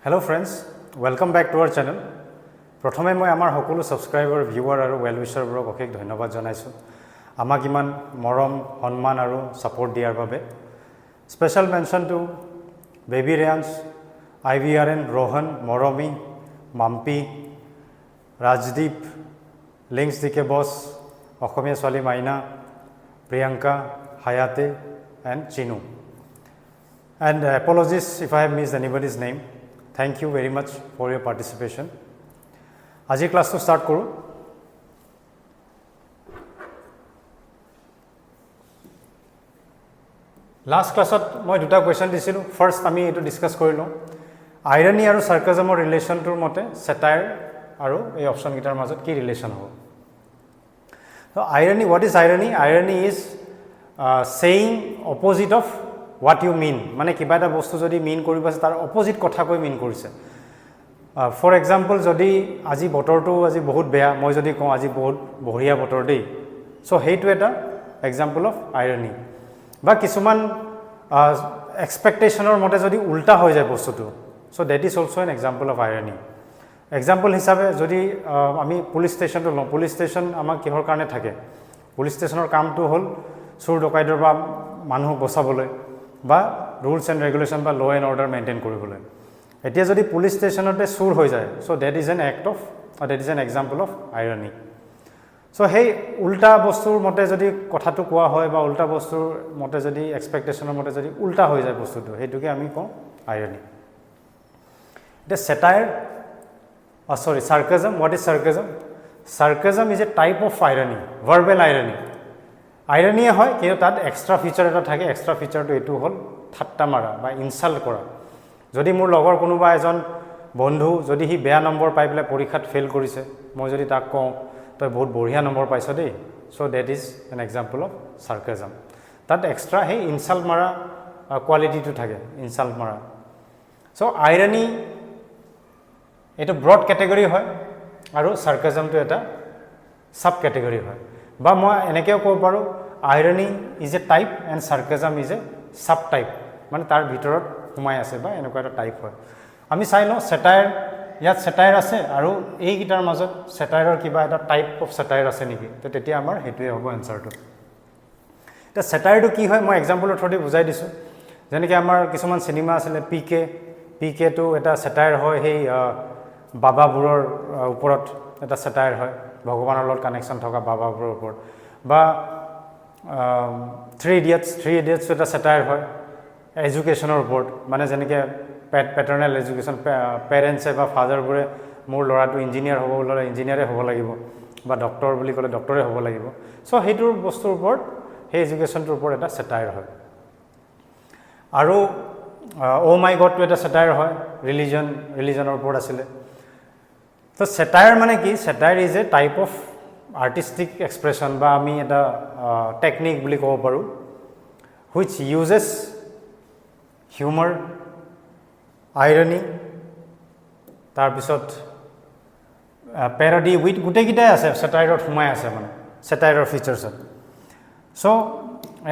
Hello friends, welcome back to our channel. প্ৰথমে মই আমাৰ সকলো সাবস্ক্ৰাইবাৰ, ভিউৱাৰ আৰু ওয়েল উইচাৰবোৰক অশেষ ধন্যবাদ জনাইছো। আমাক ইমান মৰম, সন্মান আৰু সাপোৰ্ট দিয়াৰ বাবে। স্পেশাল মেনশন টু বেবি ৰেয়ান্স, IVRN, Rohan, Moromi, Mampi, Rajdeep, links DK boss, অসমীয়া ছোৱালী মাইনা, প্ৰিয়ংকা, হায়াতে and Chinu. And apologies if I have missed anybody's name. Thank you very much for your participation. Ajir class to start koro. Last class moi duta question disilu. First ami etu discuss korilo. Irony aru sarcasm or relation to mote satire aru ei option gitar majot ki relation hobo. So irony, what is irony? Irony is saying opposite of what you mean. মানে কিবা এটা বস্তু যদি মিন কৰিব আছে তাৰ opposite কথা কৈ মিন কৰিছে। ফৰ এক্সাম্পল যদি আজি বতৰটো আজি বহুত বেয়া, মই যদি কওঁ আজি বহুত বঢ়িয়া বতৰ দেই, সো সেইটো এটা এক্সাম্পল অফ আইৰনি। বা কিছুমান এক্সপেক্টেশনৰ মতে যদি উল্টা হৈ যায় বস্তুটো, so that is also N example of irony. Example হিচাপে যদি আমি পুলিচ ষ্টেচনটো লওঁ, পুলিচ ষ্টেচন আমাক কিহৰ কাৰণে থাকে? পুলিচ ষ্টেচনৰ কামটো হ'ল চোৰ ডকাইতৰ বা মানুহক বচাবলৈ বা ৰুলছ এণ্ড ৰেগুলেশ্যন বা ল এণ্ড অৰ্ডাৰ মেইনটেইন কৰিবলৈ। এতিয়া যদি পুলিচ ষ্টেচনতে চুৰ হৈ যায়, so that is an act of that is an example of irony. So সেই উল্টা বস্তুৰ মতে যদি কথাটো কোৱা হয় বা উল্টা বস্তুৰ মতে যদি এক্সপেক্টেশ্যনৰ মতে যদি উল্টা হৈ যায় বস্তুটো, সেইটোকে আমি কওঁ আইৰনি। এতিয়া satire, sarcasm. What is sarcasm? Sarcasm is a type of irony, verbal irony. Irony হয় কিন্তু তাত এক্সট্ৰা ফিচাৰ এটা থাকে। এক্সট্ৰা ফিচাৰটো এইটো হ'ল ঠাট্টা মাৰা বা ইনচাল্ট কৰা। যদি মোৰ লগৰ কোনোবা এজন বন্ধু যদি সি বেয়া নম্বৰ পাই পেলাই পৰীক্ষাত ফেইল কৰিছে, মই যদি তাক কওঁ তই বহুত বঢ়িয়া নম্বৰ পাইছ দেই, so that is an example of sarcasm. তাত এক্সট্ৰা সেই ইনচাল্ট মাৰা কোৱালিটিটো থাকে, ইনচাল্ট মাৰা। সো আইৰনি এইটো ব্ৰড কেটেগৰী হয় আৰু সাৰ্কাজমটো এটা সাব কেটেগৰী হয়। বা মই এনেকৈও ক'ব পাৰোঁ irony is a type and sarcasm is a sub type, মানে তাৰ ভিতৰত সোমাই আছে বা এনেকুৱা এটা টাইপ হয়। আমি চাই লওঁ চেটায়াৰ, ইয়াত চেটায়াৰ আছে আৰু এইকেইটাৰ মাজত চেটায়াৰৰ কিবা এটা টাইপ অফ চেটায়াৰ আছে নেকি, তো তেতিয়া আমাৰ সেইটোৱে হ'ব এনচাৰটো। এতিয়া চেটায়াৰটো কি হয় মই এক্সাম্পলৰ থ্ৰুদি বুজাই দিছোঁ। যেনেকৈ আমাৰ কিছুমান চিনেমা আছিলে পিকেটো এটা চেটায়াৰ হয়, সেই বাবাবোৰৰ ওপৰত এটা চেটায়াৰ হয়, ভগৱানৰ লগত কানেকশ্যন থকা বাবাবোৰৰ ওপৰত। বা থ্ৰী ইডিয়টছ এটা চেটায়াৰ হয় এডুকেশ্যনৰ ওপৰত, মানে যেনেকৈ পেটাৰ্নেল এডুকেশ্যন, পেৰেণ্টছে বা ফাদাৰবোৰে মোৰ ল'ৰাটো ইঞ্জিনিয়াৰ হ'ব ল'ৰা ইঞ্জিনিয়াৰে হ'ব লাগিব, বা ডক্টৰ বুলি ক'লে ডক্টৰে হ'ব লাগিব। চ' সেইটোৰ বস্তুৰ ওপৰত, সেই এডুকেশ্যনটোৰ ওপৰত এটা চেটায়াৰ হয়। আৰু অ' মাই গডটো এটা চেটায়াৰ হয়, ৰিলিজনৰ ওপৰত আছিলে। তো চেটায়াৰ মানে কি? Satire is a type of artistic expression বা আমি এটা টেকনিক বুলি ক'ব পাৰোঁ, হুইচ ইউজেছ হিউমাৰ, আইৰনি, তাৰপিছত পেৰডি উইথ, গোটেইকেইটাই আছে চেটায়াৰত সোমাই আছে, মানে চেটায়াৰৰ ফিচাৰ্ছত। চ'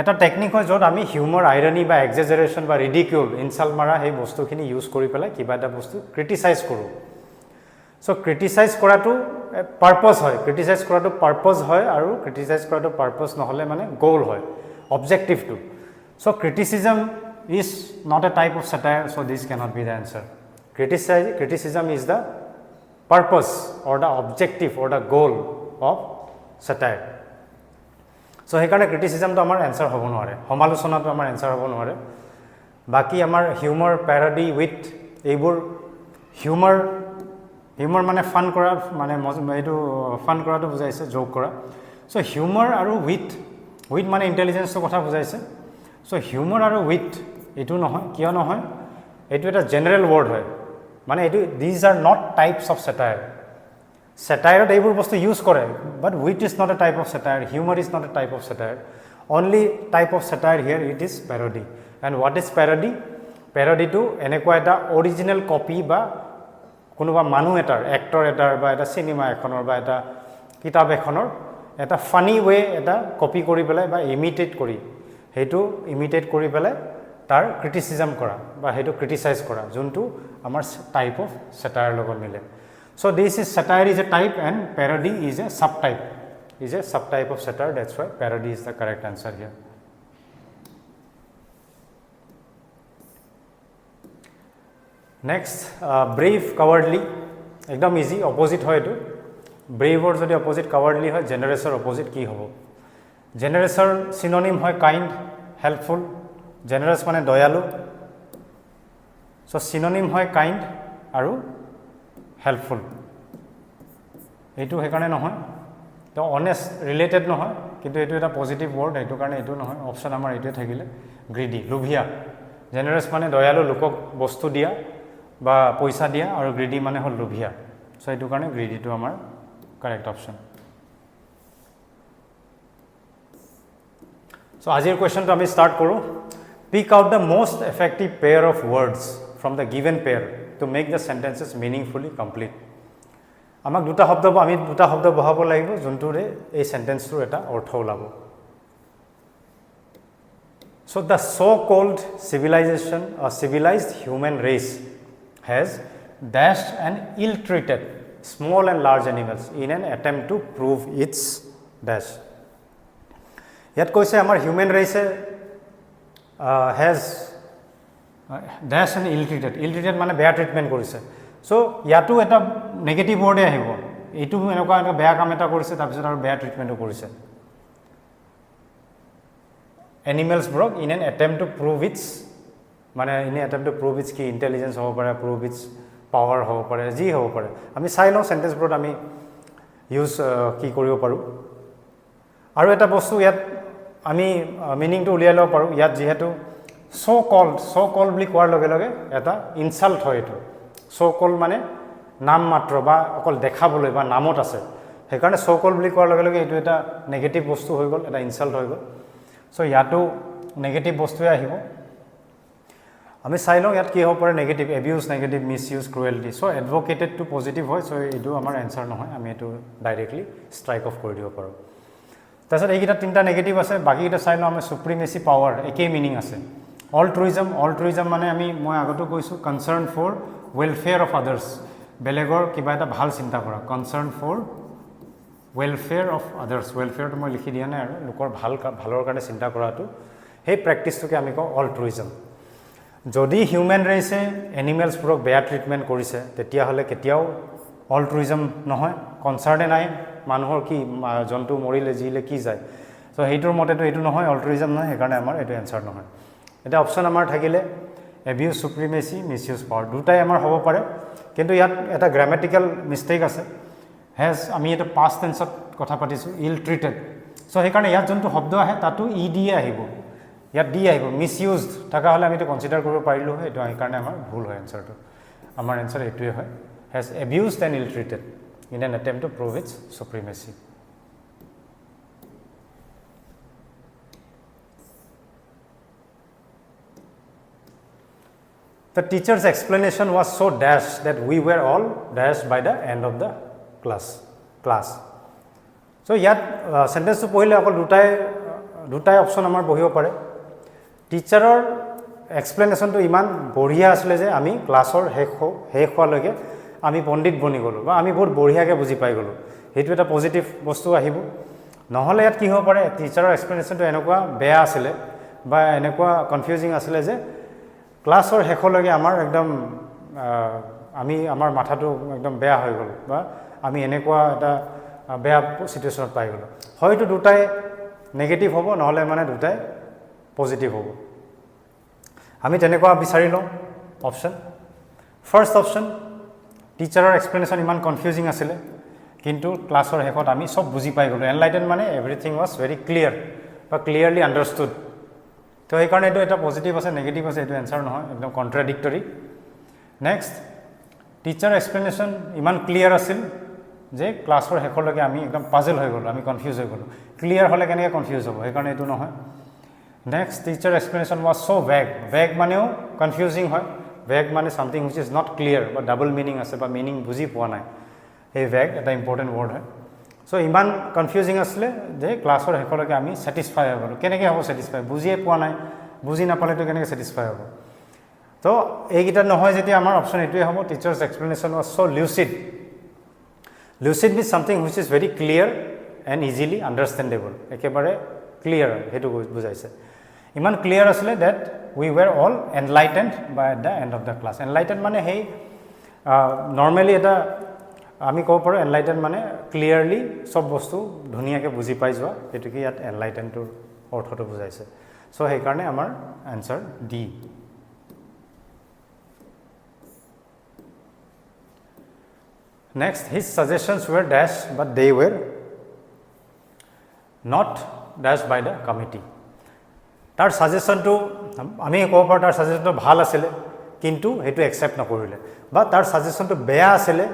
এটা টেকনিক হয় য'ত আমি হিউমাৰ, আইৰনি বা এক্সেজাৰেশ্যন বা ৰিডিকিউল, ইনচাল্ট মাৰা সেই বস্তুখিনি ইউজ কৰি পেলাই কিবা এটা বস্তু ক্ৰিটিচাইজ কৰোঁ। চ' ক্ৰিটিচাইজ কৰাটো পাৰ্পজ হয়, ক্ৰিটিচাইজ কৰাটো পাৰ্পজ হয়, আৰু ক্ৰিটিচাইজ কৰাটো পাৰ্পজ নহ'লে মানে গ'ল হয়, অবজেক্টিভটো। চ' criticism is not a type of satire, so this cannot be the answer. Criticism is the purpose or the objective or the goal of satire. So সেইকাৰণে ক্ৰিটিচিজমটো আমাৰ এনচাৰ হ'ব নোৱাৰে, সমালোচনাটো আমাৰ এনচাৰ হ'ব নোৱাৰে। বাকী আমাৰ হিউমাৰ, পেৰডি, উইথ, এইবোৰ হিউমাৰ মানে ফান কৰা, মানে এইটো ফান কৰাটো বুজাইছে, জোক কৰা। চ' হিউমাৰ আৰু উইথ মানে ইণ্টেলিজেঞ্চৰ কথা বুজাইছে। চ' হিউমাৰ আৰু উইথ এইটো নহয়, কিয় নহয়? এইটো এটা জেনেৰেল ৱৰ্ড হয়, মানে এইটো these are not types of satire. চেটায়াৰত এইবোৰ বস্তু ইউজ কৰে, but wit is not a type of satire, humour is not a type of satire. Only type of satire here it is parody. And what is parody? পেৰডিটো এনেকুৱা এটা original copy বা কোনোবা মানুহ এটাৰ, এক্টৰ এটাৰ বা এটা চিনেমা এখনৰ বা এটা কিতাপ এখনৰ এটা ফানি ৱে এটা কপি কৰি পেলাই বা ইমিটেট কৰি, সেইটো ইমিটেট কৰি পেলাই তাৰ ক্ৰিটিসিজম কৰা বা হেতু ক্ৰিটিসাইজ কৰা যোনটো আমাৰ টাইপ অফ স্যাটায়াৰ লগত মিলে so this is satire is a type and parody is a subtype of satire that's why parody is the correct answer here next brave cowardly ekdom easy opposite hoy etu brave or jodi opposite cowardly hoy generous or opposite ki hobo generous or synonym hoy kind helpful generous mane doyalu so synonym hoy kind aru helpful etu hekane nohoy to honest related nohoy kintu etu eta positive word etu karone etu nohoy option amar etu thakile greedy lubhia generous mane doyalu lukok bostu dia বা পয়সা দিয়া আৰু গ্ৰিডি মানে হল লুভিয়া so এটো কাৰণে গ্ৰিডি টু আমাৰ কাৰেক্ট অপশন সো আজিৰ কোৱেশ্চনটো আমি স্টাৰ্ট কৰো pick out the most effective pair of words from the given pair to make the sentences meaningfully complete আমাক দুটা শব্দ বহাব লাগিব যোনটোৰে এই সেন্টেন্সটোৰ এটা অৰ্থ ওলাব so the so called civilization or civilized human race has dashed and ill-treated small and large animals in an attempt to prove its dash. Yat koise amar human race has dashed and ill-treated mane beya treatment korise. So yatu eta negative word e ahibo. Etu enoka beya kam eta korise tar pisot aru beya treatment korise. Animals broke in an attempt to prove its মানে ইনে attempt to prove its কি intelligence হ'ব পাৰে prove its power হ'ব পাৰে G হ'ব পাৰে আমি চাই লওঁ সেন্টেন্স বোৰত আমি ইউজ কি কৰিব পাৰো আৰু এটা বস্তু ইয়াত আমি মিনিংটো উলিয়াই লব পাৰো ইয়াত যেহেতু so called বুলি কোৱাৰ লগে লগে এটা ইনসাল্ট হয় এটো so called মানে নাম মাত্ৰ বা অকল দেখাবলৈ বা নামত আছে সেইকাৰণে so called বুলি কোৱাৰ লগে লগে এটো এটা নেগেটিভ বস্তু হৈ গল এটা ইনসাল্ট হৈ গল সো ইয়াতো নেগেটিভ বস্তুৱে আহিব আমি চাই লওঁ ইয়াত কি হ'ব পাৰে negative abuse negative misuse cruelty so advocated to positive হয় সো এটো আমাৰ আনসাৰ নহয় আমি এটো ডাইৰেক্টলি স্ট্ৰাইক অফ কৰি দিব পাৰো তাৰছত এইকিটা তিনটা নেগেটিভ আছে বাকিটা চাই লওঁ আমি সুপ্ৰিমেসি পাৱাৰ একে মিনিং আছে অল্ট্ৰুইজম মানে আমি মই আগতো কৈছো কনসাৰ্ন ফৰ ওয়েলফেয়াৰ অফ আদাৰ্স বেলেগৰ কিবা এটা ভাল চিন্তা কৰা কনসাৰ্ন ফৰ ওয়েলফেয়াৰ অফ আদাৰ্স ওয়েলফেয়াৰটো মই লিখি দিয়া নাই আৰু লোকৰ ভালৰ কাৰণে চিন্তা কৰাটো সেই প্ৰেক্টিছটোকে আমি কওঁ অল্ট্ৰুইজম যদি হিউম্যান ৰেসে এনিমেলস পুৰক বেয়া ট্ৰিটমেন্ট কৰিছে তেতিয়া হলে কেতিয়াও অল্ট্ৰুইজম নহয় কনসাৰ্নে নাই মানুহৰ কি জন্তু মৰিলে জিলে কি যায় সো হেইটোৰ মতেটো এটো নহয় অল্ট্ৰুইজম নহয় হেকাৰণে আমাৰ এটো আনসাৰ নহয় এটা অপচন আমাৰ থাকিলে এবিউজ সুপ্ৰিমেসি মিসইউজ পাৱাৰ দুটাই আমাৰ হ'ব পাৰে কিন্তু ইয়াত এটা গ্ৰামেটিক্যাল মিস্টেক আছে হেজ আমি এটা পাস্ট টেন্সত কথা পাতিছো ইল ট্ৰিটেড সো হেকাৰণে ইয়াত যোনটো শব্দ আহে তাতো ই দিয়ে আহিব ইয়াত দি আহিব মিসইউজড থাকা হলে আমি তো কনসিডাৰ কৰিব পাৰিলো হয় এটো কাৰণে আমাৰ ভুল হয় আনসাৰটো আমাৰ আনসাৰ এটোই হয় has abused and ill-treated in an attempt to prove its supremacy. The teacher's explanation was so dashed that we were all dashed by the end of the class. So yat sentence to pohile akol dutai option amar bohibo pare. Teacher explanation to iman বঢ়িয়া আসলে যে আমি ক্লাসৰ শেষ হোৱালৈকে আমি পণ্ডিত বনি গলো বা আমি বহুত বঢ়িয়াকে বুজি পাই গলো হেতু এটা পজিটিভ বস্তু আহিব নহলে ইয়াত কি হ'ব পাৰে টিচাৰৰ এক্সপ্লেনেশনটো এনেকুৱা বেয়া আছিল বা এনেকুৱা কনফিউজিং আছিল যে ক্লাসৰ শেষলৈকে আমাৰ একদম আমি আমাৰ মাথাটো একদম বেয়া হৈ গল বা আমি এনেকুৱা এটা বেয়া সিচুৱেচনত পাই গলো হয়তো দুটাই নেগেটিভ হ'ব নহলে মানে দুটাই পজিটিভ হ'ব আমি তেনেকুৱা বিচাৰি লওঁ অপচন ফাৰ্স্ট অপচন টিচাৰৰ এক্সপ্লেনেশন ইমান কনফিউজিং আছিল কিন্তু ক্লাসৰ শেষত আমি সব বুজি পাই গলো এনলাইটেন মানে এভৰিথিং ওয়াজ ভেৰি ক্লিয়াৰ বা ক্লিয়াৰলি আন্ডাৰস্টুড তো এই কাৰণে এটা পজিটিভ আছে নেগেটিভ আছে এটো আনসাৰ নহয় একদম কন্ট্ৰাডিক্টৰি নেক্সট টিচাৰ এক্সপ্লেনেশন ইমান ক্লিয়াৰ আছিল যে ক্লাসৰ শেষলৈকে আমি একদম পাজল হৈ গলো আমি কনফিউজ হৈ গলো ক্লিয়াৰ হলে কেনেকৈ কনফিউজ হ'ব এই কাৰণে এটো নহয় Next, teacher explanation was so vague. Vague মানেও confusing হয়. Vague মানে something which is not clear, but double meaning আছে বা meaning বুজি পোৱা নাই. এই vague এটা important word হয়. So ইমান confusing আসলে যে ক্লাসৰ শেষলৈকে আমি satisfy হৈ গলো. কেনেকৈ হ'ব satisfy? বুজিয়ে পোৱা নাই বুজি নাপালেতো কেনেকৈ ছেটিছফাই হ'ব তো এইকেইটা নহয় যেতিয়া আমাৰ অপশ্যন এইটোৱে হ'ব teacher's explanation was so' lucid lucid means something which is very clear and easily understandable একেবাৰে ক্লিয়াৰ সেইটো বুজাইছে ইমান ক্লিয়াৰ আছিলে that we were all enlightened by at the end of the class enlightened মানে সেই normally এটা আমি ক'ব পাৰোঁ এনলাইটেণ্ড মানে ক্লিয়াৰলি চব বস্তু ধুনীয়াকৈ বুজি পাই যোৱা সেইটোকে ইয়াত এনলাইটেণ্ডটোৰ অৰ্থটো বুজাইছে চ' সেইকাৰণে আমাৰ answer D Next, his suggestions were dashed, but they were not dashed by the committee. তাৰ ছাজেশ্যনটো আমি ক'ব পাৰোঁ তাৰ ছাজেশ্যনটো ভাল আছিলে কিন্তু সেইটো একচেপ্ট নকৰিলে বা তাৰ ছাজেশ্যনটো বেয়া আছিলে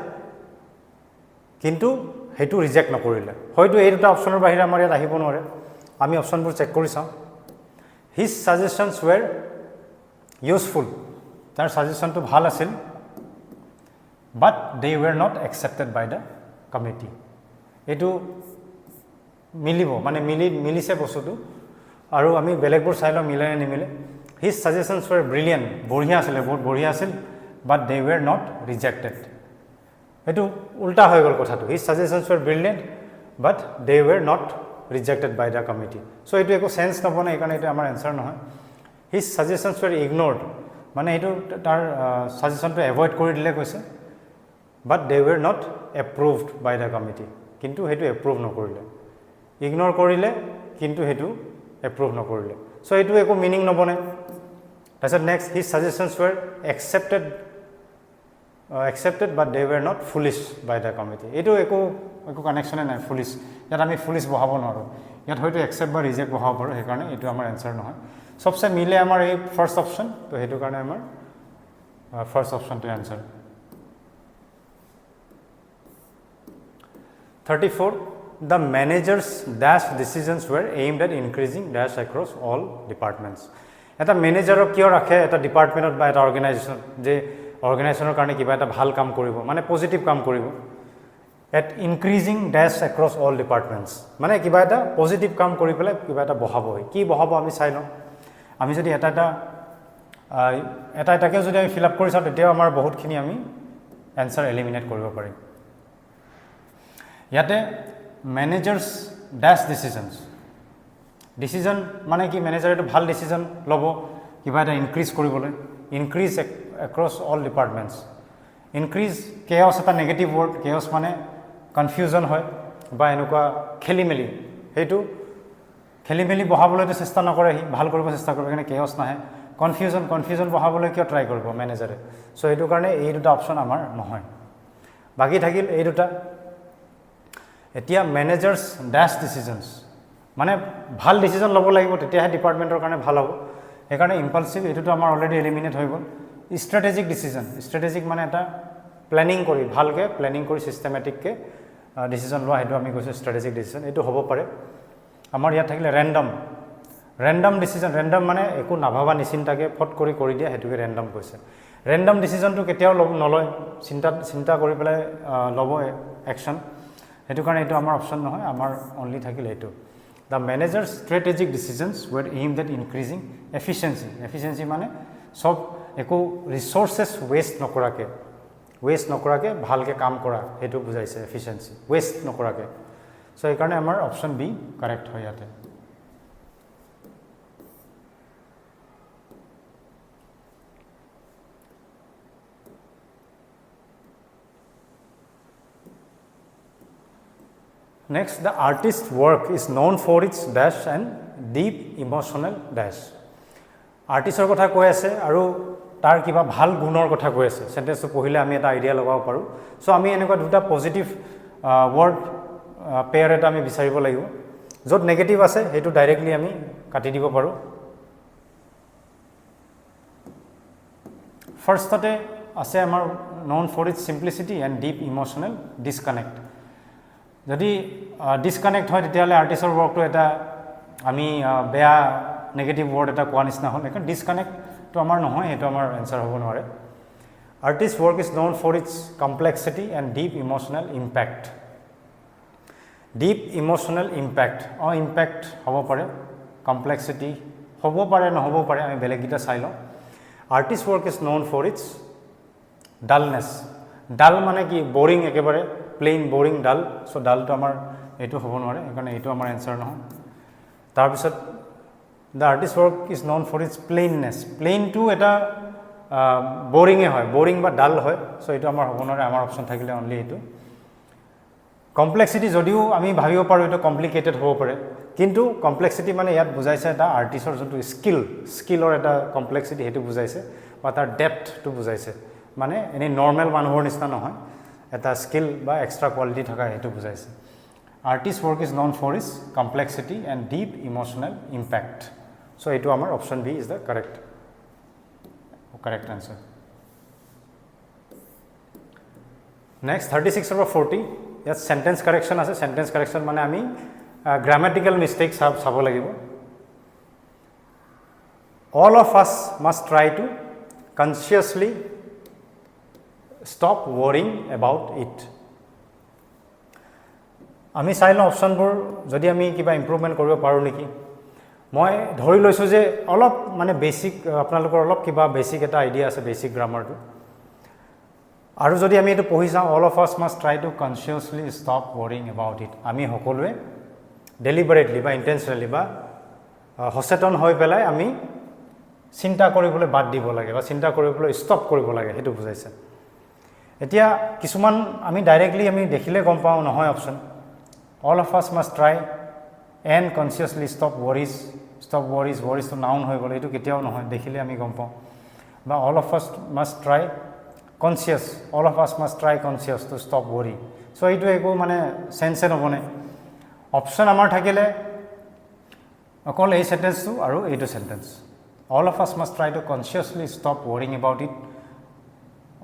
কিন্তু সেইটো ৰিজেক্ট নকৰিলে হয়তো এই দুটা অপশ্যনৰ বাহিৰে আমাৰ ইয়াত আহিব নোৱাৰে আমি অপশ্যনবোৰ চেক কৰি চাওঁ হিজ ছাজেশ্যনছ ৱেৰ ইউজফুল তাৰ ছাজেশ্যনটো ভাল আছিল but they were not accepted by the committee এটো মিলিব মানে মিলিছে বস্তুটো আৰু আমি বেলেগবোৰ চাইলো মিলে নিমিলে his suggestions were brilliant বঢ়িয়া আছিল বহুত বঢ়িয়া আছিল but they were not rejected এটো উল্টা হৈ গল কথাটো his suggestions were brilliant but they were not rejected by the committee so এটো একো সেন্স নবনে এইকাৰণে এটা আমাৰ আনসাৰ নহয় his suggestions were ignored মানে এটো তাৰ সাজেশনটো এভয়েড কৰি দিলে কৈছে but they were not approved by the committee কিন্তু হেতু এপ্ৰুভ নকৰিলে ইগনোৰ কৰিলে কিন্তু হেতু এপ্ৰুভ নকৰিলে সো এটো একো মিনিং নবনে তাৰছত next his suggestions were accepted but they were not foolish by the committee এটো একো কানেকশনে নাই foolish ইয়াত আমি foolish বহাব নোৱাৰো ইয়াত হয়তো accept বা reject বহাব পাৰো সেই কাৰণে এটো আমাৰ आंसर নহয় সবসে মিলে আমাৰ এই ফাৰ্স্ট অপশন তো হেতু কাৰণে আমাৰ first অপশনটো answer 34 the managers dash decisions were aimed at increasing dash across all departments eta manager কিয় ৰাখে এটা ডিপাৰ্টমেন্টত বা এটা অৰ্গানাইজেচন যে অৰ্গানাইজেচনৰ কাৰণে কিবা এটা ভাল কাম কৰিব মানে পজিটিভ কাম কৰিব at increasing dash across all departments মানে কিবা এটা পজিটিভ কাম কৰি পেলাই কিবা এটা বহাব কি বহাব আমি চাই লওঁ আমি যদি এটাকে যদি আমি ফিল আপ কৰি চাওঁ তেতিয়া আমাৰ বহুতখিনি আমি आंसर এলিমিনেট কৰিব পাৰিম ইয়াতে ম্যানেজাৰ্স ড্যাশ ডিসিশন মানে কি ম্যানেজাৰ এটা ভাল ডিসিশন লব কিবা এটা ইনক্ৰিজ কৰিবলৈ ইনক্ৰিজ অ্যাক্ৰস অল ডিপাৰ্টমেন্টস ইনক্ৰিজ কেওস এটা নেগেটিভ ওয়াৰ্ড কেওস মানে কনফিউজন হয় বা এনেকুৱা খেলিমেলি হেতু খেলিমেলি বহাবলৈ চেষ্টা নকৰে ভাল কৰিব চেষ্টা কৰে কাৰণে কেওস নাহে কনফিউজন বহাবলৈ কিয় ট্ৰাই কৰিব ম্যানেজাৰে সো এটো কাৰণে এই দুটা অপশন আমাৰ নহয় বাকি থাকিল এই দুটা এতিয়া ম্যানেজাৰ্স ড্যাশ ডিসিশনস মানে ভাল ডিসিশন লব লাগিব তেতিয়াহে ডিপাৰ্টমেন্টৰ কাৰণে ভাল হ'ব একাৰণে ইম্পালসিভ এটোটো আমাৰ অলৰেডি এলিমিনেট হৈ গল স্ট্ৰেটেজিক মানে এটা প্ল্যানিং কৰি ভালকে প্ল্যানিং কৰি সিস্টেমেটিককে ডিসিশন লোৱা হেতু আমি কৈছো স্ট্ৰেটেজিক ডিসিশন এটো হ'ব পাৰে আমাৰ ইয়াত থাকিলে ৰেন্ডম ডিসিশন ৰেন্ডম মানে একো নাভাবা নিচিন্তাকে ফট কৰি দিয়া হেতুকে ৰেন্ডম কৈছে ৰেন্ডম ডিসিশনটো কেতিয়াও নলয় চিন্তা কৰি পেলাই লব একশন হেতু কাৰণে এটো আমাৰ অপশন নহয় আমাৰ অনলি থাকিলে এটো the managers strategic decisions were aimed at increasing efficiency মানে সব একো ৰিসোৰ্সেস ওয়েস্ট নকৰাকে ভালকে কাম কৰা হেতু বুজাইছে এফিশিয়েন্সি ওয়েস্ট নকৰাকে সো এই কাৰণে আমাৰ অপশন বি কারেক্ট হয় ইয়াতে Next, the artist's work is known for its dash and deep emotional dash. Artistৰ কথা কৈ আছে আৰু তাৰ কিবা ভাল গুণৰ কথা কৈ আছে সেন্টেন্সটো পঢ়িলে আমি এটা আইডিয়া লগাব পাৰো সো আমি এনেকুৱা দুটা পজিটিভ ওয়াৰ্ড পেয়াৰ এটা আমি বিচাৰিব লাগিব যত নেগেটিভ আছে হেতু ডাইৰেক্টলি আমি কাটি দিব পাৰো ফাৰ্স্টতে আছে আমাৰ known for its simplicity and deep emotional disconnect যদি ডিসকানেক্ট হয় তেতিয়ালে আৰ্টিস্টৰ ওয়াৰ্কটো এটা আমি বেয়া নেগেটিভ ওয়াৰ্ড এটা কোৱা নিচিনা হ'ল এখন ডিসকানেক্ট তো আমাৰ নহয় এটো আমাৰ आंसर হ'ব নোৱাৰে artist work is known for its complexity and deep emotional impact impact হ'ব পাৰে কমপ্লেক্সিটি হ'ব পাৰে নহ'ব পাৰে আমি বেলেগ গিটা চাই লওঁ artist work is known for its dullness dull মানে কি বৰিং একেবাৰে প্লেইন বৰিং ডাল সো ডালটো আমাৰ এটো হ'ব নোৱাৰে কাৰণ এটো আমাৰ এনসাৰ নহয় তাৰ পিছত the artist work is known for its plainness plain টু এটা boring হয় boring বা dull হয় সো এটো আমাৰ হ'ব নোৱাৰে আমাৰ অপচন থাকিলে অনলি এটো কমপ্লেক্সিটি যদিও আমি ভাবিব পাৰো এটো কমপ্লিকেটেড হ'ব পাৰে কিন্তু কমপ্লেক্সিটি মানে ইয়াত বুজাইছে এটা আৰ্টিষ্টৰ যোনটো স্কিলৰ এটা কমপ্লেক্সিটি হেতু বুজাইছে বা তাৰ ডেপথটো বুজাইছে মানে এনে নৰমাল মানুহৰ নিচিনা নহয় এটা স্কিল বা এক্সট্ৰা কোৱালিটি থকা হেতু বুজাইছে artist work is known for its complexity and deep emotional impact so এটো আমাৰ option B is the correct answer next 36 over 40 yes sentence correction ase sentence correction mane ami grammatical mistakes sabo lagibo all of us must try to consciously stop worrying about it ami sailo option bor jodi ami kiba improvement koribo paru niki মই ধৰি লৈছো যে অলপ মানে basic আপোনালোকৰ অলপ কিবা basic এটা আইডিয়া আছে বেসিক গ্ৰামাৰটো আৰু যদি আমি এটো পঢ়ি যাও all of us must try to consciously stop worrying about it আমি সকলোৱে ডেলিবাৰেটলি বা ইন্টেনশনালি বা সচেতন হৈ পেলাই আমি চিন্তা কৰিবলৈ বাদ দিব লাগে বা চিন্তা কৰিবলৈ ষ্টপ কৰিব লাগে হেতু বুজাইছে এতিয়া কিছুমান আমি ডাইৰেক্টলি আমি দেখিলে গম পাও নহয় option all of us must try and consciously stop worries to noun হৈ গলে এটো কেতিয়াও নহয় দেখিলে আমি গম পাও বা all of us must try conscious to stop worry so এটো একো মানে সেন্সে নবনে অপচন আমাৰ থাকিলে অকল এই সেন্টেন্সটো আৰু এইটো sentence all of us must try to consciously stop worrying about it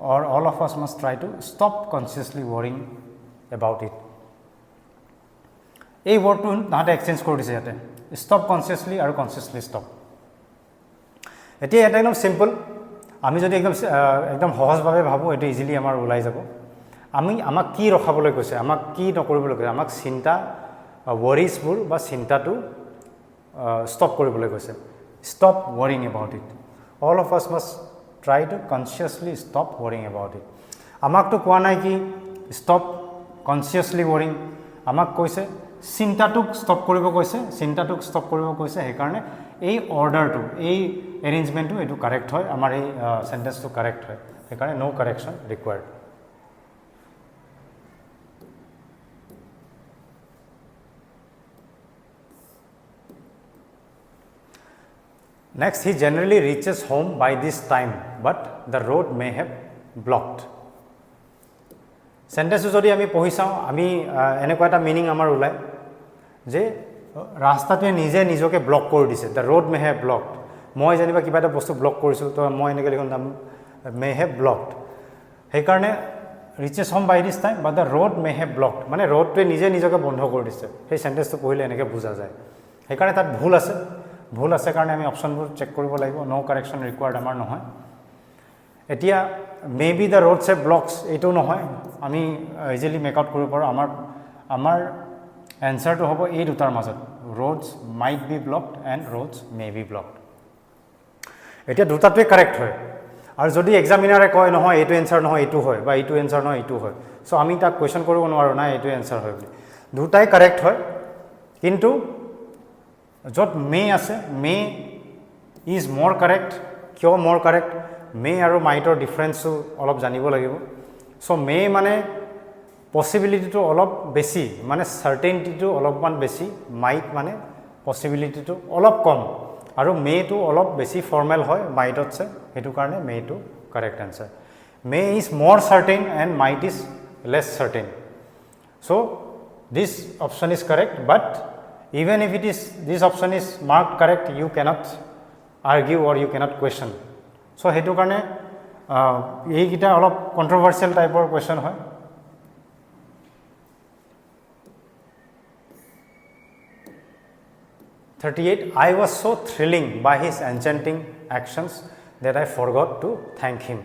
or all of us must try to stop consciously worrying about it এই ওয়ার্ডটো নাতে এক্সচেঞ্জ কৰি দিছে ইয়াতে স্টপ কনসিয়াসলি আৰু কনসিয়াসলি স্টপ এতিয়া এটা একদম সিম্পল আমি যদি একদম সহজভাৱে ভাবো এটা ইজিলি আমাৰ ওলাই যাব আমি আমাক কি ৰখাবলৈ কৈছে আমাক কি নকৰিবলৈ কৈছে আমাক চিন্তা ওয়াৰিজবোৰ বা চিন্তাটো স্টপ কৰিবলৈ কৈছে stop worrying about it all of us must try to consciously stop worrying about it আমাক তো কোৱা নাই কি stop consciously worrying আমাক কৈছে চিন্তাটোক ষ্টপ কৰিব কৈছে হে কাৰণে এই অৰ্ডাৰটো এই এৰেঞ্জমেন্টটো এটো কাৰেক্ট হয় আমাৰ এই সেন্টেন্সটো কাৰেক্ট হয় হে কাৰণে নো কাৰেকশন ৰিকোয়াৰ্ড next he generally reaches home by this time but the road may have blocked sentence যদি আমি পঢ়ি চাও আমি এনেকুৱা এটা মিনিং আমাৰ ওলাই যে ৰাস্তাটোৱে নিজে নিজকে ব্লক কৰি দিছে the road may have blocked মই জানিবা কিবা এটা বস্তু ব্লক কৰিছো তো মই এনেকৈ লিখম may have blocked সেই কাৰণে reaches home by this time but the road may have blocked মানে roadটোৱে নিজে নিজকে বন্ধ কৰি দিছে সেই সেন্টেন্সটো পঢ়িলে এনেকৈ বুজা যায় সেই কাৰণে তাত ভুল আছে কাৰণে আমি অপচনবোৰ চেক কৰিব লাগিব নো কাৰেকশন ৰিকোয়াৰ্ড আমাৰ নহয় এতিয়া maybe the roads have blocks এটো নহয় আমি ইজিলি মেক আউট কৰিব পাৰো আমাৰ এনসাৰটো হ'ব এই দুটাৰ মাজত roads might be blocked and roads may be blocked এতিয়া দুটাটোৱে কাৰেক্ট হয় আৰু যদি এক্সামিনাৰে কয় নহয় এটো এনসাৰ নহয় এটো হয় বা এটো এনসাৰ নহয় এটো হয় সো আমি তাক কোৱেশ্চন কৰিব নোৱাৰো না এটো এনসাৰ হয় বুলি দুটাই কাৰেক্ট হয় কিন্তু যত মে আছে মে ইজ মোৰ কাৰেক্ট কিয় মোৰ কাৰেক্ট মে আৰু মাইটৰ ডিফাৰেন্সটো অলপ জানিব লাগিব সো মে মানে পসিবিলিটিটো অলপ বেছি মানে সাৰ্টেইনিটিটো অলপমান বেছি মাইট মানে পসিবিলিটিটো অলপ কম আৰু মে টো অলপ বেছি ফৰ্মেল হয় মাইটতছে হেতু কাৰণে মে টো correct answer may is more certain and might is less certain so this option is correct but even if it is this option is marked correct you cannot argue or you cannot question so hetu karone ei gita olop controversial type of question hoy 38 I was so thrilling by his enchanting actions that I forgot to thank him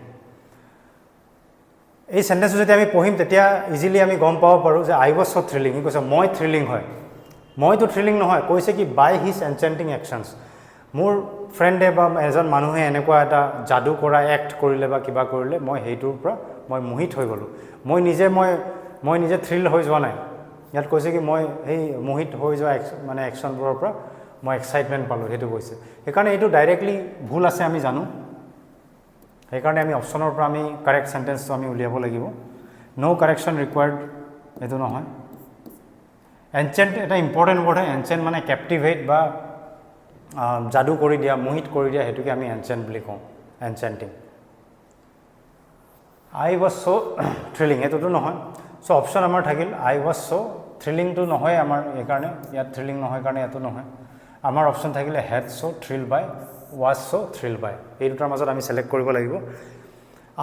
এই sentence যদি আমি পঢ়িম তেতিয়া easily আমি গম পাব পাৰো যে I was so thrilling ই কৈছে মই থ্ৰিলিং হয় মই তো থ্ৰিলিং নহয় কৈছে কি বাই হিজ এনচেন্টিং একশনস মোৰ ফ্ৰেণ্ডে বা এজন মানুহে এনেকুৱা এটা যাদু কৰা এক্ট কৰিলে বা কিবা কৰিলে মই সেইটোৰ পৰা মই মোহিত হৈ গ'লোঁ মই নিজে থ্ৰিল হৈ যোৱা নাই ইয়াত কৈছে কি মই এই মোহিত হৈ যোৱা মানে একশ্যনবোৰৰ পৰা মই এক্সাইটমেণ্ট পালোঁ সেইটো কৈছে সেইকাৰণে এইটো ডাইৰেক্টলি ভুল আছে আমি জানো সেইকাৰণে আমি অপশ্যনৰ পৰা আমি কাৰেক্ট চেণ্টেন্সটো আমি উলিয়াব লাগিব নো কাৰেকশ্যন ৰিকুৱাৰ্ড এইটো নহয় এনচেণ্ট এটা ইম্পৰ্টেণ্ট ৱৰ্ড হয় এনচেণ্ট মানে কেপটিভেট বা যাদু কৰি দিয়া মোহিত কৰি দিয়া সেইটোকে আমি এনচেণ্ট বুলি কওঁ এনচেণ্টিং আই ৱাজ চ' থ্ৰিলিং এইটোতো নহয় চ' অপশ্যন আমাৰ থাকিল আই ৱাজ চ' থ্ৰিলিংটো নহয় আমাৰ এইকাৰণে ইয়াত থ্ৰিলিং নহয় কাৰণে ইয়াতো নহয় আমাৰ অপশ্যন থাকিলে had so' thrill by was so' thrill by এই দুটাৰ মাজত আমি ছিলেক্ট কৰিব লাগিব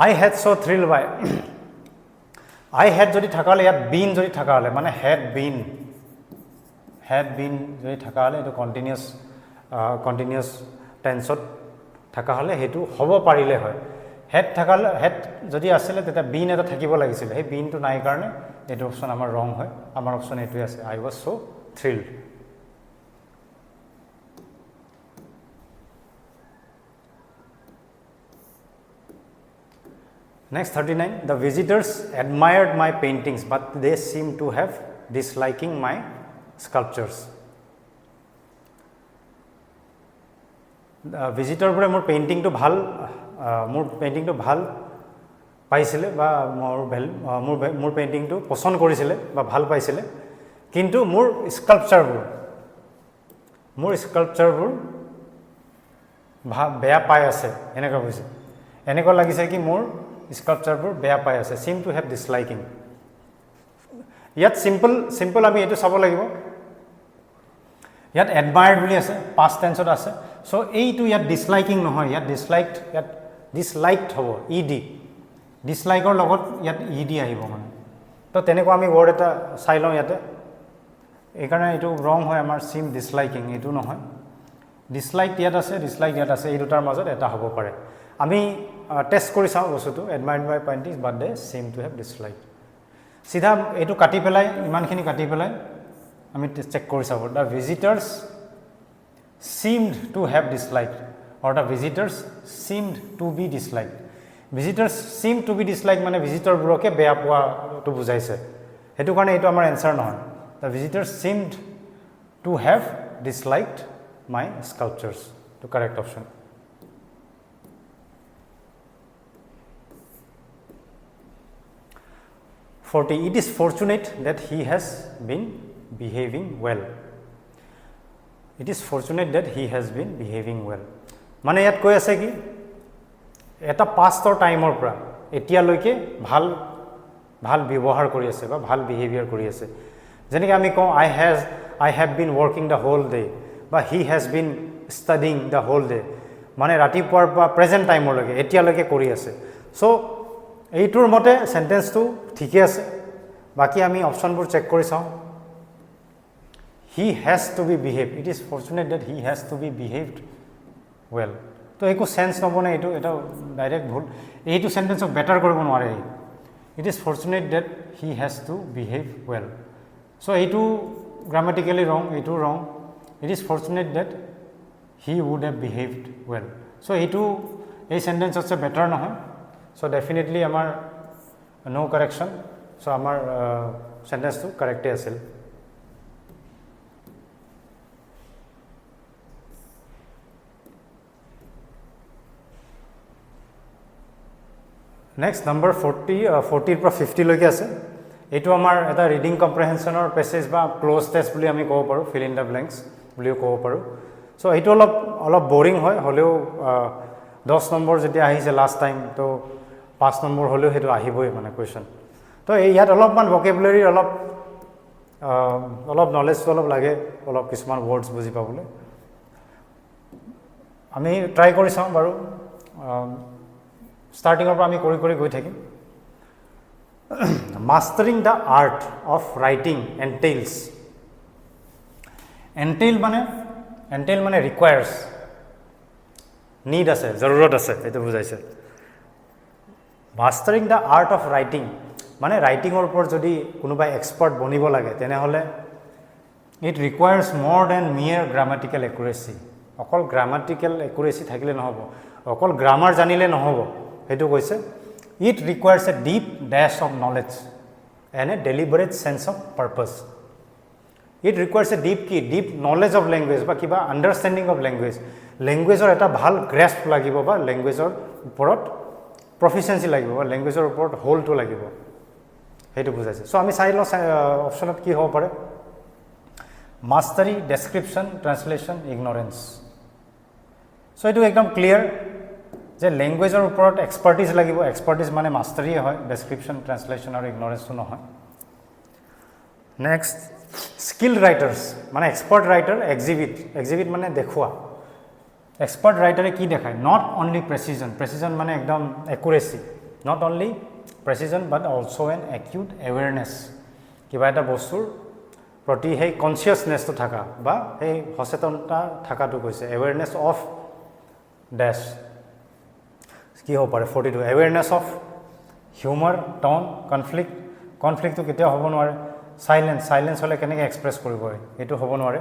I had so' thrill by I had যদি থকা হ'লে ইয়াত বিন যদি থকা হ'লে মানে হেড বিন যদি থকা হ'লে এইটো কণ্টিনিউছ টেন্সত থকা হ'লে সেইটো হ'ব পাৰিলে হয় হেড থাকালে হেড যদি আছিলে তেতিয়া বিন এটা থাকিব লাগিছিলে সেই বিনটো নাই কাৰণে এইটো অপশ্যন আমাৰ ৰং হয় আমাৰ অপশ্যন এইটোৱে আছে আই was so' থ্ৰিল্ড Next 39, the visitors admired my paintings, but they seem to have disliking my sculptures. ভিজিটৰবোৰে মোৰ পেইণ্টিংটো ভাল পাইছিলে বা মোৰ পেইণ্টিংটো পচন্দ কৰিছিলে বা ভাল পাইছিলে কিন্তু মোৰ স্কাল্পচাৰবোৰ বেয়া পাই আছে এনেকুৱা কৈছে এনেকুৱা লাগিছে কি মোৰ স্কাল্পচাৰবোৰ বেয়া পাই আছে seem to have disliking ইয়াত সিম্পল আমি এইটো চাব লাগিব ইয়াত admired বুলি আছে past tense আছে so এইটো ইয়াত disliking নহয় ইয়াত disliked হ'ব ed dislikeৰ লগত ইয়াত ed আহিব মানে তো তেনেকুৱা আমি word এটা চাই লওঁ ইয়াতে এইকাৰণে এইটো wrong হয় আমাৰ seem disliking এইটো নহয় disliked ইয়াত আছে disliked ইয়াত আছে এই দুটাৰ মাজত এটা হ'ব পাৰে আমি টেষ্ট কৰি চাওঁ বস্তুটো admired by paintings but they seem to have disliked সিধা এইটো কাটি পেলাই ইমানখিনি কাটি পেলাই আমি চেক কৰি চাব the visitors seemed to have disliked or the visitors seemed to be disliked visitors seem to be disliked মানে ভিজিটৰবোৰকে বেয়া পোৱাটো বুজাইছে সেইটো কাৰণে এইটো আমাৰ এনসাৰ নহয় the visitors seemed to have disliked my sculptures to correct option It is fortunate that he has been behaving well. It is fortunate that he has been behaving well. মানে ইয়াত কৈ আছে কি এটা পাষ্টৰ টাইমৰ পৰা এতিয়ালৈকে ভাল ব্যৱহাৰ কৰি আছে বা ভাল বিহেভিয়াৰ কৰি আছে যেনেকৈ আমি কওঁ I have been working the whole day বা he has been studying the whole day মানে ৰাতিপুৱাৰ পৰা প্ৰেজেণ্ট টাইমলৈকে এতিয়ালৈকে কৰি আছে চ' এইটোৰ মতে সেন্টেন্সটো ঠিকে আছে বাকি আমি অপশনবোৰ চেক কৰি চাওঁ he has to be behaved it is fortunate that he has to be behaved well তো একো সেন্স নবনে এটা ডাইৰেক্ট ভুল এইটো সেন্টেন্সক বেটাৰ কৰিব নোৱাৰে it is fortunate that he has to behave well so এইটো গ্ৰামাটিক্যালি ৰং এইটো ৰং it is fortunate that he would have behaved well so এইটো এই সেন্টেন্স আছে বেটাৰ নহয় So definitely amar no correction so amar sentence to correct asil next number 40 পৰা 50 লৈকে আছে এটো আমাৰ এটা ৰিডিং কম্প্ৰিহেনশনৰ পেছেজ বা ক্লোজ টেষ্ট বুলি আমি ক'ব পাৰো fill in the blanks বুলিও ক'ব পাৰো so এইটো অলপ বোৰিং হয় হলেও 10 নম্বৰ যেতিয়া আহিছে লাষ্ট টাইম তো 5 নম্বৰ হলেও হেতু আহিবই মানে কোৱেশ্চন তো ইয়াত অলপমান ভোকেবুলাৰি অলপ নলেজ অলপ লাগে অলপ কিছুমান ওয়াৰ্ডছ বুজি পাবলৈ আমি ট্ৰাই কৰি চাওঁ বাৰু স্টাৰ্টিংৰ পৰা আমি কৰি গৈ থাকিম mastering the art of writing entails entail মানে ৰিকুৱায়াৰ্ছ need আছে জৰুৰত আছে এটো বুজাইছে mastering the art of writing মানে ৰাইটিংৰ ওপৰত যদি কোনোবা এক্সপাৰ্ট বনিব লাগে তেনে হলে it requires more than mere grammatical accuracy অকল গ্ৰামাটিক্যাল একুৰেসি থাকিলে নহব অকল গ্ৰামাৰ জানিলে নহব হেতু কৈছে it requires a deep dash of knowledge and a deliberate sense of purpose it requires a deep knowledge of language বা কিবা understanding of languageৰ এটা ভাল grasp লাগিব বা languageৰ ওপৰত proficiency লাগিব বা languageৰ ওপৰত hold to লাগিব হেতু বুজাইছে সো আমি চাই লওঁ অপচনত কি হ'ব পাৰে mastery description translation ignorance so এটো একদম ক্লিয়াৰ যে ল্যাঙ্গুৱেজৰ ওপৰত এক্সপাৰ্টিজ লাগিব এক্সপাৰ্টিজ মানে মাষ্টাৰী হয় ডেসক্ৰিপচন ট্ৰান্সলেচন আৰু ইগনোৰেন্সটো নহয় নেক্সট স্কিল ৰাইটাৰ্ছ মানে এক্সপাৰ্ট ৰাইটাৰ এক্সিবিট মানে দেখুৱা এক্সপাৰ্ট ৰাইটাৰে কি দেখায় নট অনলি প্ৰেচিজন মানে একদম accuracy not only precision but also an acute awareness কিবা এটা বস্তুৰ প্ৰতি সেই কনসিয়াসনেছটো থাকা বা সেই সচেতনতা থাকাটো কৈছে এৱেৰনেছ অফ ড্যাশ কি হ'ব পাৰে 42 awareness of humor tone conflict তো কেতিয়া হ'ব নোৱাৰে silence হলে কেনেকৈ এক্সপ্ৰেছ কৰিব এটো হ'ব নোৱাৰে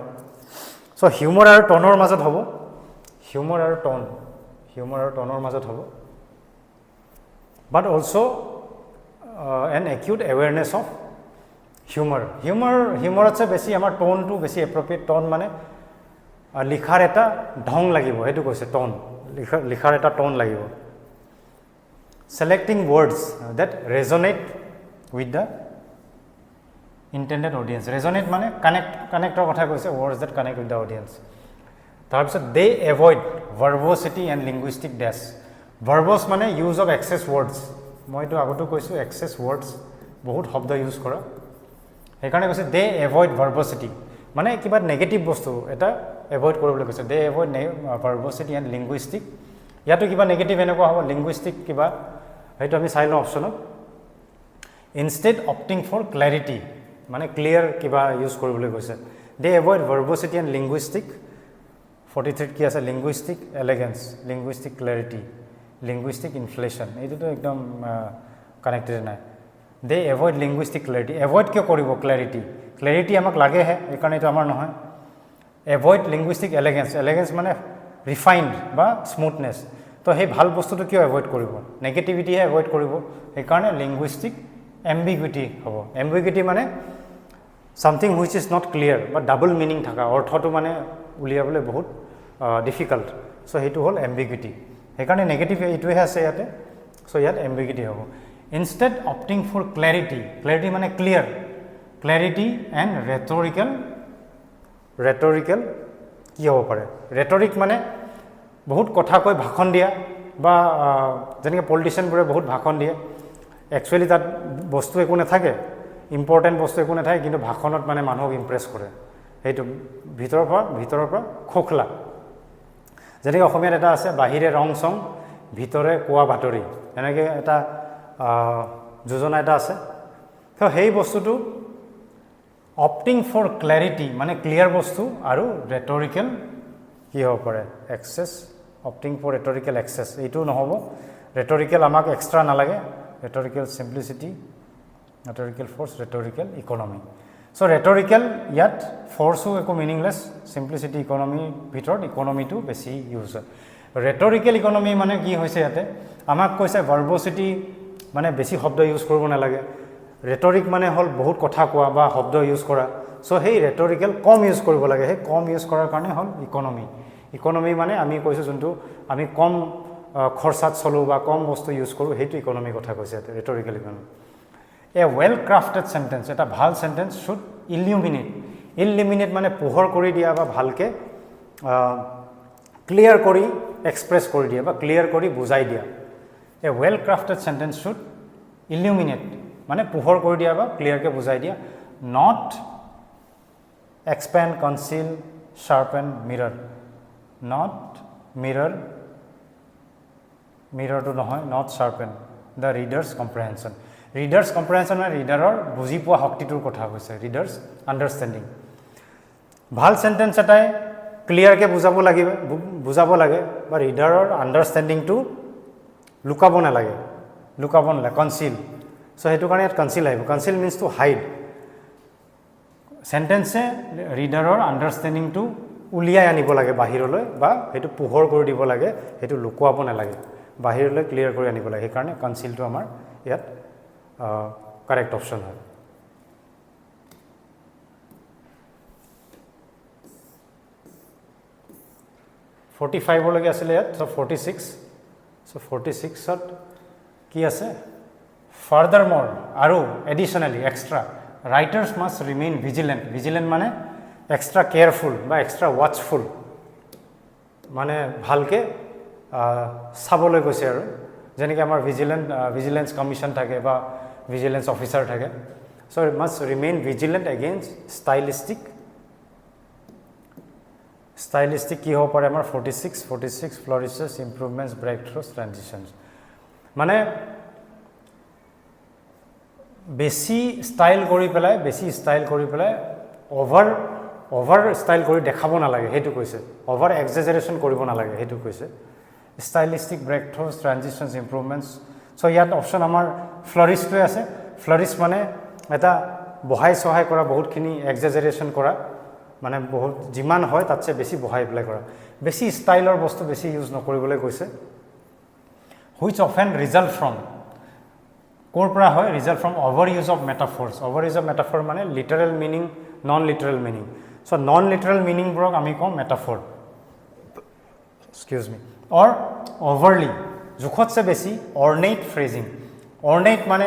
সো হিউমাৰ আৰু টোনৰ মাজত হ'ব হিউমাৰ আৰু টোনৰ মাজত হ'ব but also an acute awareness of humorতছে বেছি আমাৰ টোনটো বেছি এপ্ৰোপ্ৰিয়েট টোন মানে লিখাৰ এটা ঢং লাগিব হেতু কৈছে টোন লিখাৰ এটা টোন লাগিব selecting words that resonate with the intended audience resonate মানে connector কথা কৈছে words that connect with the audience তাৰপিছত they avoid verbosity and linguistic dash verbose মানে use of excess words মইতো আগতো কৈছো excess words বহুত শব্দ ইউজ কৰা সেইকাৰণে কৈছে they avoid verbosity মানে কিবা নেগেটিভ বস্তু এটা এভয়েড কৰিবলৈ কৈছে they avoid verbosity and linguistic ইয়াতো কিবা নেগেটিভ এনেকুৱা হ'ব লিঙ্গুইষ্টিক কিবা হেতু আমি চাই লওঁ অপচনত ইনষ্টেড অপটিং ফৰ ক্লাৰিটি মানে ক্লিয়াৰ কিবা ইউজ কৰিবলৈ কৈছে দে এভয়েড ভাৰ্বচিটি এণ্ড লিঙ্গুইষ্টিক 43 কি আছে লিঙ্গুইষ্টিক এলিগেন্স লিঙ্গুইষ্টিক ক্লাৰিটি লিঙ্গুইষ্টিক ইনফ্লেশ্যন এইটোতো একদম কানেক্টেড নাই দে এভয়েড লিঙ্গুইষ্টিক ক্লাৰিটি এভয়েড কিয় কৰিব ক্লাৰিটি আমাক লাগেহে এইকাৰণে এইটো আমাৰ নহয় এভয়েড লিঙ্গুইষ্টিক এলিগেন্স মানে ৰিফাইন্ড বা স্মুথনেছ তো সেই ভাল বস্তুটো কিয় এভয়েড কৰিব নেগেটিভিটিহে এভয়েড কৰিব সেইকাৰণে লিঙ্গুইষ্টিক এম্বিগুইটি হ'ব এম্বিগুইটি মানে something which is not clear বা ডাবল মিনিং থকা অৰ্থটো মানে উলিয়াবলৈ বহুত ডিফিকাল্ট সো সেইটো হ'ল এম্বিগুইটি সেইকাৰণে নেগেটিভ এইটোহে আছে ইয়াতে সো ইয়াত এম্বিগুইটি হ'ব ইনষ্টেড অপটিং ফৰ ক্লাৰিটি মানে ক্লাৰিটি এণ্ড ৰেটৰিকেল কি হ'ব পাৰে ৰেটৰিক মানে বহুত কথা কৈ ভাষণ দিয়া বা যেনেকৈ পলিটিচিয়ানবোৰে বহুত ভাষণ দিয়ে একচুৱেলি তাত বস্তু একো নাথাকে ইম্পৰ্টেণ্ট বস্তু একো নাথাকে কিন্তু ভাষণত মানে মানুহক ইমপ্ৰেছ কৰে সেইটো ভিতৰৰ পৰা খোখলা যেনেকৈ অসমীয়াত এটা আছে বাহিৰে ৰং চং ভিতৰে কোৱা বাতৰি এনেকৈ এটা যোজনা এটা আছে তো সেই বস্তুটো অপটিং ফৰ ক্লাৰিটি মানে ক্লিয়াৰ বস্তু আৰু ৰেটৰিকেল কি হ'ব পাৰে এক্সেছ অপটিং ফৰ ৰেটৰিকেল এক্সেছ এইটো নহ'ব ৰেটৰিকেল আমাক এক্সট্ৰা নালাগে ৰেটৰিকেল চিম্পলিচিটি ৰেটৰিকেল ফ'ৰ্চ ৰেটৰিকেল ইকনমি চ' ৰেটৰিকেল ইয়াত ফ'ৰ্চো একো মিনিংলেছ চিম্পলিচিটি ইকনমিৰ ভিতৰত ইকনমিটো বেছি ইউজ হয় ৰেটৰিকেল ইকনমি মানে কি হৈছে ইয়াতে আমাক কৈছে ভাৰ্বচিটি মানে বেছি শব্দ ইউজ কৰিব নালাগে ৰেটৰিক মানে হ'ল বহুত কথা কোৱা বা শব্দ ইউজ কৰা সো সেই ৰেটৰিকেল কম ইউজ কৰিব লাগে সেই কম ইউজ কৰাৰ কাৰণে হ'ল ইকনমি মানে আমি কৈছোঁ যোনটো আমি কম খৰচাত চলোঁ বা কম বস্তু ইউজ কৰোঁ সেইটো ইকনমি কথা কৈছে ৰেটৰিকেল ইকনমি এ ৱেল ক্ৰাফটেড সেন্টেন্স এটা ভাল সেন্টেন্স শুড ইলিমিনেট মানে পোহৰ কৰি দিয়া বা ভালকৈ ক্লিয়াৰ কৰি এক্সপ্ৰেছ কৰি দিয়া বা ক্লিয়াৰ কৰি বুজাই দিয়া এ ৱেল ক্ৰাফটেড সেন্টেন্স শুড ইলিমিনেট মানে পোহৰ কৰি দিয়া বা ক্লিয়াৰকৈ বুজাই দিয়া not expand conceal sharpen mirror not mirror to নহয় not sharpen the reader's comprehension মানে ৰিডাৰৰ বুজি পোৱা শক্তিটোৰ কথা কৈছে ৰিডাৰ্ছ আণ্ডাৰষ্টেণ্ডিং ভাল সেন্টেন্স এটাই ক্লিয়াৰকৈ বুজাব লাগে বা ৰিডাৰৰ আণ্ডাৰষ্টেণ্ডিংটো লুকাব নালাগে কনচিল সো সেইটো কাৰণে ইয়াত কনচিল আহিব কনচিল মিনছ টু হাইড সেন্টেন্সে ৰিডাৰৰ আণ্ডাৰষ্টেণ্ডিংটো উলিয়াই আনিব লাগে বাহিৰলৈ বা হেতু পোহৰ কৰি দিব লাগে হেতু লুকুৱাব নালাগে বাহিৰলৈ ক্লিয়াৰ কৰি আনিব লাগে সেইকাৰণে কনসিলটো আমাৰ ইয়াত কাৰেক্ট অপচন হয় $45 লগে আছিল ইয়াত সো 46 সো 46 ত কি আছে furthermore আৰু additionally extra writers must remain vigilant মানে extra careful বা extra watchful মানে ভালকে চাবলৈ গৈছে আৰু যেনেকৈ আমাৰ vigilance commission থাকে বা vigilance officer থাকে so it must remain vigilant against stylistic কি হ'ব পাৰে আমাৰ 46 flourishes improvements breakthroughs transitions মানে বেছি ষ্টাইল কৰি পেলাই ওভাৰ ষ্টাইল কৰি দেখাব নালাগে হেতু কৈছে ওভাৰ এক্সাজাৰেশন কৰিব নালাগে হেতু কৈছে stylistic breakthroughs transitions improvements so ইয়াত অপচন আমাৰ ফ্লৰিছটো আছে ফ্লৰিছ মানে এটা বহাই সহায় কৰা বহুতখিনি এক্সাজাৰেশন কৰা মানে বহুত যিমান হয় তাতছে বেছি বহাই পেলাই কৰা বেছি ষ্টাইলৰ বস্তু বেছি ইউজ নকৰিবলৈ কৈছে which often result from কোৰ পৰা হয় result from overuse of metaphor মানে literal meaning non literal meaning so non literal meaning brok আমি কম metaphor excuse me or overly জুখতছে বেছি ornate phrasing ornate মানে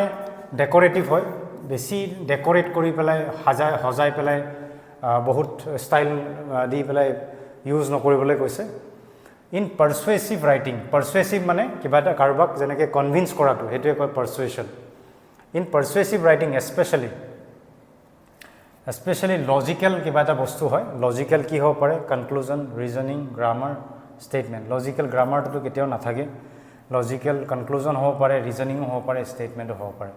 decorative হয় বেছি ডেকোৰেট কৰি পেলাই সজাই পেলাই বহুত ষ্টাইল দি পেলাই ইউজ নকৰিবলৈ কৈছে ইন পাৰসুৱেচিভ ৰাইটিং পাৰসুৱেচিভ মানে কিবা এটা কাৰবাক যেনেকৈ কনভিন্স কৰাটো হেতুৱে কয় persuasion in persuasive writing specially logical কিবা এটা বস্তু হয় লজিক্যাল কি হ'ব পাৰে conclusion reasoning grammar statement logical গ্ৰামাৰটো কেতিয়াও নাথাকে লজিক্যাল কনক্লুজন হ'ব পাৰে ৰিজনিং হ'ব পাৰে ষ্টেটমেণ্টো হ'ব পাৰে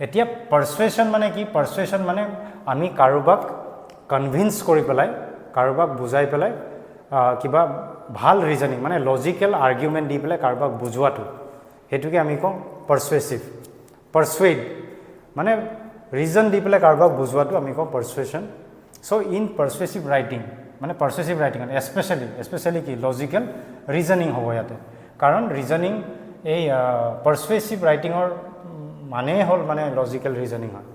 এতিয়া পাৰসুৱেশ্যন মানে কি পাৰসুৱেশ্যন মানে আমি কাৰোবাক কনভিন্স কৰি পেলাই কাৰোবাক বুজাই পেলাই কিবা ভাল ৰিজনিং মানে লজিক্যাল আৰ্গুমেন্ট দি পেলাই কাৰোবাক বুজোৱাটো হেতুকে আমি কম পাৰসুৱেড মানে ৰিজন দি পেলাই কাৰোবাক বুজোৱাটো আমি কম পাৰসুৱেশ্যন সো ইন পাৰসুৱেচিভ ৰাইটিং মানে পাৰসুৱেচিভ ৰাইটিং স্পেশালি কি লজিক্যাল ৰিজনিং হ'ব ইয়াতে কাৰণ ৰিজনিং এই পাৰসুৱেচিভ ৰাইটিঙৰ মানে হল মানে লজিক্যাল ৰিজনিং হয়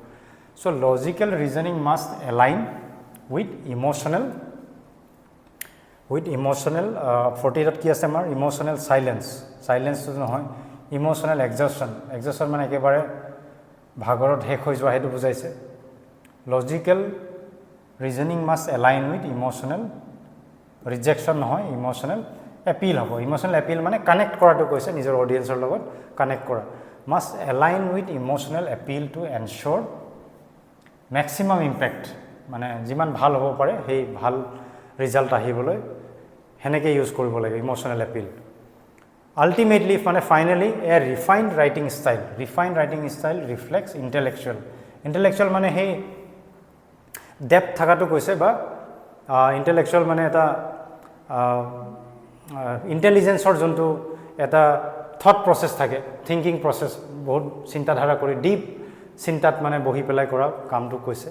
so logical reasoning must align with emotional 40 কি আছে আমাৰ ইমোশনাল সাইলেন্স তো নহয় ইমোশনাল এক্সজস্টন মানে একেবাৰে ভাগৰত শেষ হৈ যোৱা হেতু বুজাইছে logical reasoning must align with emotional rejection নহয় ইমোশনাল এপিল হ'ব ইমোশনাল এপিল মানে কানেক্ট কৰাটো কৈছে নিজৰ অডিয়েন্সৰ লগত কানেক্ট কৰা must align with emotional appeal to ensure maximum impact মানে যিমান ভাল হ'ব পাৰে সেই ভাল ৰিজাল্ট আহিবলৈ হেনেকে ইউজ কৰিব লাগে ইমোশনাল এপিল আল্টিমেটলি মানে ফাইনালি এ ৰিফাইন্ড ৰাইটিং ষ্টাইল ৰিফ্লেক্টস ইন্টেলেকচুৱেল মানে সেই ডেপথ থাকাটো কৈছে বা ইন্টেলেকচুৱেল মানে এটা ইন্টেলিজেন্সৰ যোনটো এটা থট প্ৰসেস থাকে থিংকিং প্ৰসেস বহুত চিন্তাধাৰা কৰি ডিপ চিন্তাত মানে বহি পেলাই কৰা কামটো কৈছে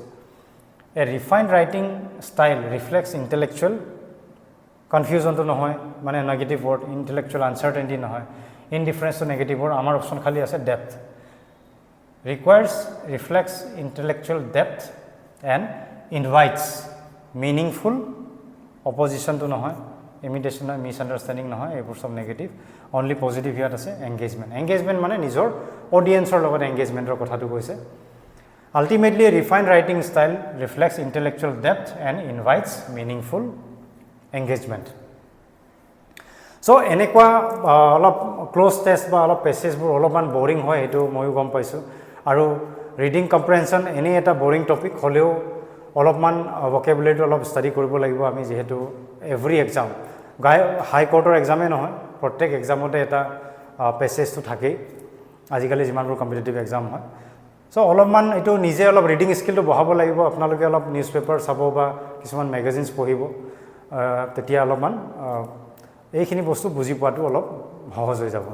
A refined writing style reflects intellectual confusion to নহয় মানে negative word intellectual uncertainty নহয় indifference to negative word আমার অপশন খালি আছে depth reflects intellectual depth and invites meaningful opposition to নহয় imitation or misunderstanding নহয় এইবোৰ সব নেগেটিভ only positive ইয়াত আছে engagement মানে নিজৰ অডিয়েন্সৰ লগত এংগেজমেন্টৰ কথাটো কৈছে Ultimately, a refined writing style reflects intellectual depth and invites meaningful engagement. So, enekwa olop close test ba olop passages bur olopan boring hoy etu moyu gom paisu aru reading comprehension ene eta boring topic holeo olopman vocabulary olop study koribo lagibo ami jehetu every exam high court or exam e nohoy prottek exam ote eta passage tu thakei ajikali jiman bur competitive exam hoy So অলপমান এটো নিজে অলপ reading স্কিলটো বহাব লাগিব আপোনালোকে অলপ news paper চাব বা কিছুমান ম্যাগাজিনছ পঢ়িব তেতিয়া অলপমান এইখিনি বস্তু বুজি পোৱাটো অলপ সহজ হৈ যাব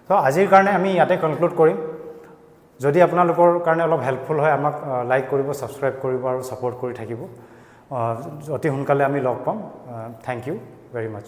তো আজিৰ কাৰণে আমি ইয়াতে কনক্লুড কৰিম যদি আপোনালোকৰ কাৰণে অলপ হেল্পফুল হয় আমাক লাইক কৰিব সাবস্ক্ৰাইব কৰিব আৰু সাপোৰ্ট কৰি থাকিব অতি সোনকালে আমি লগ পাম থ্যাংক ইউ ভেৰি মাচ